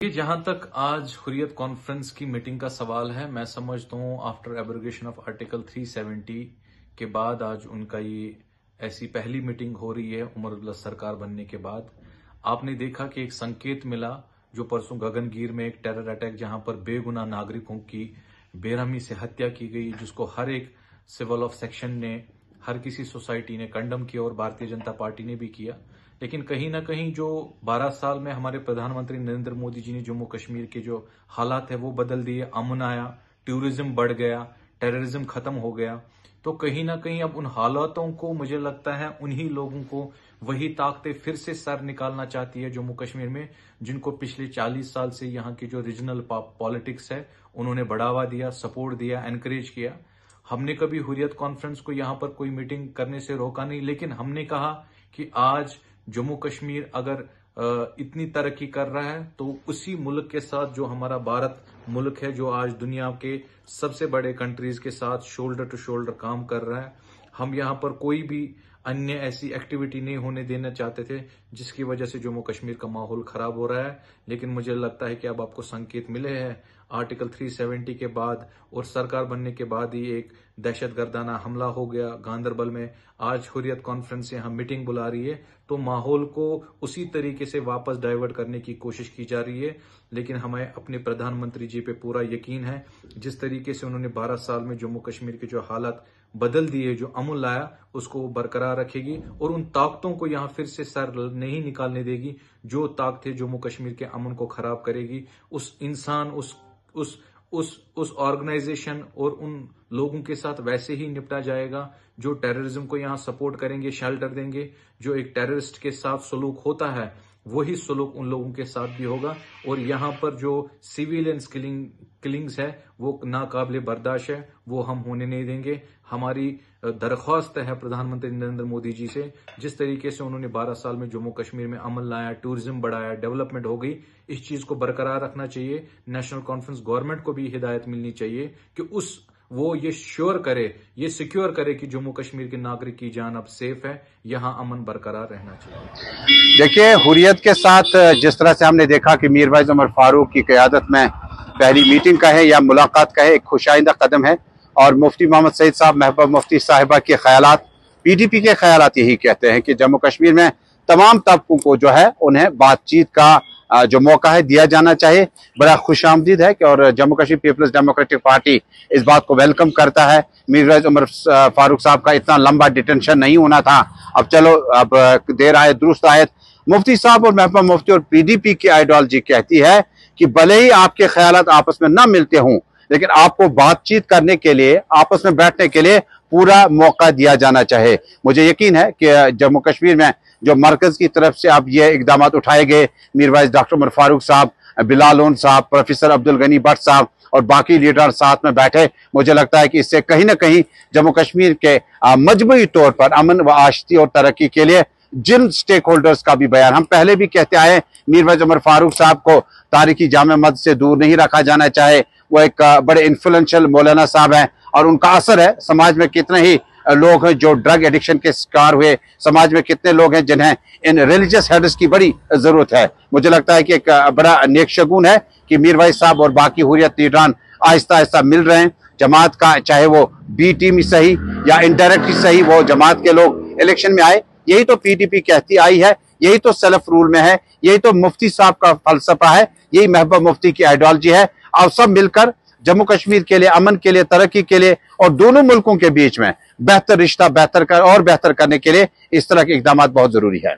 जहां तक आज हुर्रियत कॉन्फ्रेंस की मीटिंग का सवाल है, मैं समझता हूं आफ्टर एब्रोगेशन ऑफ आर्टिकल 370 के बाद आज उनका ये ऐसी पहली मीटिंग हो रही है उमर अब्दुल्ला सरकार बनने के बाद। आपने देखा कि एक संकेत मिला जो परसों गगनगीर में एक टेरर अटैक जहां पर बेगुनाह नागरिकों की बेरहमी से हत्या की गई, जिसको हर एक सिविल ऑफ सेक्शन ने, हर किसी सोसाइटी ने कंडम किया और भारतीय जनता पार्टी ने भी किया। लेकिन कहीं ना कहीं जो 12 साल में हमारे प्रधानमंत्री नरेंद्र मोदी जी ने जम्मू कश्मीर के जो हालात है वो बदल दिए, अमन आया, टूरिज्म बढ़ गया, टेररिज्म खत्म हो गया। तो कहीं ना कहीं अब उन हालातों को मुझे लगता है उन्हीं लोगों को वही ताकतें फिर से सर निकालना चाहती है जम्मू कश्मीर में, जिनको पिछले 40 साल से यहाँ की जो रीजनल पॉलिटिक्स है उन्होंने बढ़ावा दिया, सपोर्ट दिया, एनकरेज किया। हमने कभी हुर्रियत कॉन्फ्रेंस को यहाँ पर कोई मीटिंग करने से रोका नहीं, लेकिन हमने कहा कि आज जम्मू कश्मीर अगर इतनी तरक्की कर रहा है तो उसी मुल्क के साथ, जो हमारा भारत मुल्क है, जो आज दुनिया के सबसे बड़े कंट्रीज के साथ शोल्डर टू शोल्डर काम कर रहा है, हम यहाँ पर कोई भी अन्य ऐसी एक्टिविटी नहीं होने देना चाहते थे जिसकी वजह से जम्मू कश्मीर का माहौल खराब हो रहा है। लेकिन मुझे लगता है कि अब आपको संकेत मिले हैं आर्टिकल 370 के बाद और सरकार बनने के बाद ही एक दहशतगर्दाना हमला हो गया गांदरबल में। आज हुर्रियत कॉन्फ्रेंस यहाँ मीटिंग बुला रही है तो माहौल को उसी तरीके से वापस डाइवर्ट करने की कोशिश की जा रही है। लेकिन हमें अपने प्रधानमंत्री जी पे पूरा यकीन है, जिस तरीके से उन्होंने 12 साल में जम्मू कश्मीर के जो हालात बदल दिए, जो अमन लाया, उसको वो बरकरार रखेगी और उन ताकतों को यहाँ फिर से सर नहीं निकालने देगी जो ताकतें जम्मू कश्मीर के अमन को खराब करेगी। उस इंसान, उस ऑर्गेनाइजेशन और उन लोगों के साथ वैसे ही निपटा जाएगा जो टेररिज्म को यहाँ सपोर्ट करेंगे, शेल्टर देंगे। जो एक टेररिस्ट के साथ सलूक होता है वही सलूक उन लोगों के साथ भी होगा। और यहाँ पर जो सिविलियंस किलिंग्स है वो नाकाबिले बर्दाश्त है, वो हम होने नहीं देंगे। हमारी दरख्वास्त है प्रधानमंत्री नरेंद्र मोदी जी से, जिस तरीके से उन्होंने 12 साल में जम्मू कश्मीर में अमन लाया, टूरिज्म बढ़ाया, डेवलपमेंट हो गई, इस चीज को बरकरार रखना चाहिए। नेशनल कॉन्फ्रेंस गवर्नमेंट को भी हिदायत मिलनी चाहिए कि वो ये सिक्योर करे कि जम्मू कश्मीर के नागरिक की जान अब सेफ है, यहाँ अमन बरकरार रहना चाहिए। देखिए, हुर्रियत के साथ जिस तरह से हमने देखा कि मीरवाइज उमर फारूक की क़यादत में पहली मीटिंग का है या मुलाकात का है, एक खुशाइंदा कदम है। और मुफ्ती मोहम्मद सईद साहब, महबूबा मुफ्ती साहिबा के ख्यालात, पीडीपी के ख्यालात यही कहते हैं कि जम्मू कश्मीर में तमाम तबकों को जो है उन्हें बातचीत का जो मौका है दिया जाना चाहिए। बड़ा खुशामदीद है कि और Jammu Kashmir Peoples Democratic Party इस बात को वेलकम करता है। मीरवाइज उमर फारूक साहब का इतना लंबा डिटेंशन नहीं होना था, अब चलो अब देर आए दुरुस्त आयत। मुफ्ती साहब और महबूबा मुफ्ती और पीडीपी की आइडियोलॉजी कहती है कि भले ही आपके ख्यालात आपस में ना मिलते हों, लेकिन आपको बातचीत करने के लिए, आपस में बैठने के लिए पूरा मौका दिया जाना चाहिए। मुझे यकीन है कि जम्मू कश्मीर में जो मरकज की तरफ से अब ये इकदाम उठाए गए, मीरवाइज डॉक्टर उमर फारूक साहब, बिलाल लोन साहब, प्रोफेसर अब्दुल गनी भट्ट साहब और बाकी लीडर साथ में बैठे, मुझे लगता है कि इससे कहीं ना कहीं जम्मू कश्मीर के मजमूई तौर पर अमन व आशती और तरक्की के लिए जिन स्टेक होल्डर्स का भी बयान हम पहले भी कहते आए, मीरवाइज उमर फारूक साहब को तारीखी जामे मस्जिद से दूर नहीं रखा जाना चाहे। वो एक बड़े इन्फ्लुएंशियल मौलाना साहब हैं और उनका असर है समाज में। कितने ही लोग हैं जो ड्रग एडिक्शन के शिकार हुए, समाज में कितने लोग हैं जिन्हें इन रिलीजियस हेडर्स की बड़ी जरूरत है। मुझे लगता है कि एक बड़ा नेक शगुन है कि मीरवाइज साहब और बाकी हुर्रियत लीडरान आहिस्ता आहिस्ता मिल रहे हैं। जमात का चाहे वो बी टीम ही सही या इनडायरेक्ट ही सही, वो जमात के लोग इलेक्शन में आए। यही तो पीडीपी कहती आई है, यही तो सेल्फ रूल में है, यही तो मुफ्ती साहब का फलसफा है, यही महबूबा मुफ्ती की आइडियोलॉजी है। और सब मिलकर जम्मू कश्मीर के लिए, अमन के लिए, तरक्की के लिए और दोनों मुल्कों के बीच में बेहतर रिश्ता बेहतर करने के लिए इस तरह के इकदाम बहुत जरूरी है।